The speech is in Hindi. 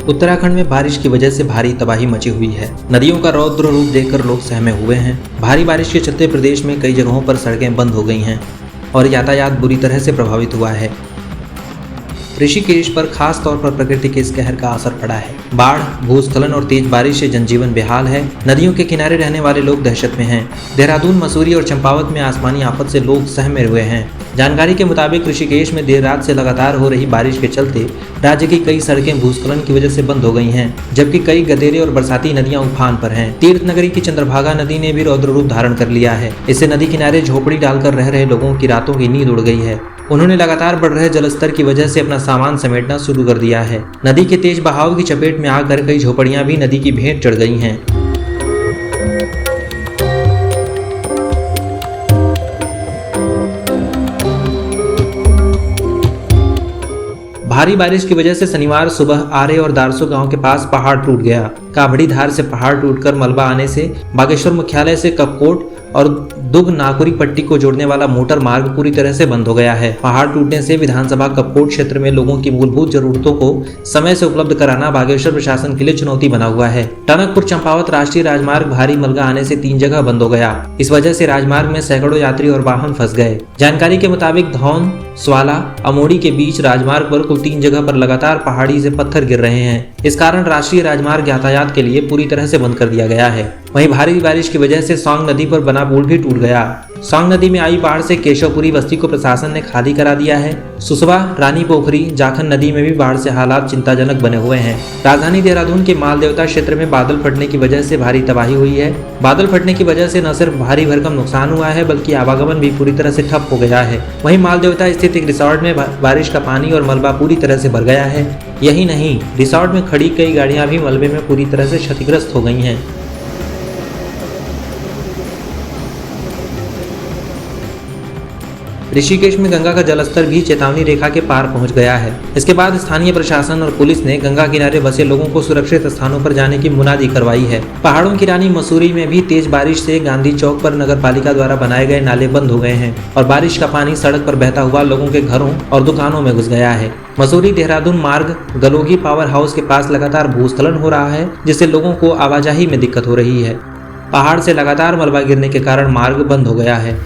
उत्तराखंड में बारिश की वजह से भारी तबाही मची हुई है। नदियों का रौद्र रूप देखकर लोग सहमे हुए हैं। भारी बारिश के चलते प्रदेश में कई जगहों पर सड़कें बंद हो गई हैं और यातायात बुरी तरह से प्रभावित हुआ है। ऋषिकेश पर खास तौर पर प्रकृति के इस कहर का असर पड़ा है। बाढ़, भूस्खलन और तेज बारिश से जनजीवन बेहाल है। नदियों के किनारे रहने वाले लोग दहशत में हैं। देहरादून, मसूरी और चंपावत में आसमानी आफत से लोग सहमे हुए हैं। जानकारी के मुताबिक ऋषिकेश में देर रात से लगातार हो रही बारिश के चलते राज्य की कई सड़कें भूस्खलन की वजह से बंद हो गई हैं, जबकि कई गदेरे और बरसाती नदियां उफान पर हैं। तीर्थ नगरी की चंद्रभागा नदी ने भी रौद्र रूप धारण कर लिया है। इससे नदी किनारे झोपड़ी डालकर रह रहे लोगों की रातों की नींद उड़ गई है। उन्होंने लगातार बढ़ रहे जलस्तर की वजह से अपना सामान समेटना शुरू कर दिया है। नदी के तेज बहाव की चपेट में आकर कई झोपड़ियां भी नदी की भेंट चढ़ गई हैं। भारी बारिश की वजह से शनिवार सुबह आरे और दारसो गांव के पास पहाड़ टूट गया। काभड़ी धार से पहाड़ टूटकर मलबा आने से बागेश्वर मुख्यालय से कपकोट और दुग नाकुरी पट्टी को जोड़ने वाला मोटर मार्ग पूरी तरह से बंद हो गया है। पहाड़ टूटने से विधानसभा कपकोट क्षेत्र में लोगों की मूलभूत जरूरतों को समय से उपलब्ध कराना बागेश्वर प्रशासन के लिए चुनौती बना हुआ है। टनकपुर चंपावत राष्ट्रीय राजमार्ग भारी मलबा आने से 3 जगह बंद हो गया। इस वजह से राजमार्ग में सैकड़ों यात्री और वाहन फंस गए। जानकारी के मुताबिक धौन, स्वाला, अमोड़ी के बीच राजमार्ग पर कुल 3 जगह पर लगातार पहाड़ी से पत्थर गिर रहे हैं। इस कारण राष्ट्रीय राजमार्ग यातायात के लिए पूरी तरह से बंद कर दिया गया है। वहीं भारी बारिश की वजह से सौंग नदी पर बना पुल भी टूट गया। सौंग नदी में आई बाढ़ से केशवपुरी बस्ती को प्रशासन ने खाली करा दिया है। सुसवा, रानी पोखरी, जाखन नदी में भी बाढ़ से हालात चिंताजनक बने हुए हैं। राजधानी देहरादून के मालदेवता क्षेत्र में बादल फटने की वजह से भारी तबाही हुई है। बादल फटने की वजह से न सिर्फ भारी भरकम नुकसान हुआ है, बल्कि आवागमन भी पूरी तरह से ठप हो गया है। वहीं मालदेवता स्थित एक रिसोर्ट में बारिश का पानी और मलबा पूरी तरह से भर गया है। यही नहीं, रिसोर्ट में खड़ी कई गाड़ियां भी मलबे में पूरी तरह से क्षतिग्रस्त हो गई हैं। ऋषिकेश में गंगा का जलस्तर भी चेतावनी रेखा के पार पहुंच गया है। इसके बाद स्थानीय प्रशासन और पुलिस ने गंगा किनारे बसे लोगों को सुरक्षित स्थानों पर जाने की मुनादी करवाई है। पहाड़ों की रानी मसूरी में भी तेज बारिश से गांधी चौक पर नगर पालिका द्वारा बनाए गए नाले बंद हो गए हैं और बारिश का पानी सड़क पर बहता हुआ लोगों के घरों और दुकानों में घुस गया है। मसूरी देहरादून मार्ग गलोगी पावर हाउस के पास लगातार भूस्खलन हो रहा है, जिससे लोगों को आवाजाही में दिक्कत हो रही है। पहाड़ से लगातार मलबा गिरने के कारण मार्ग बंद हो गया है।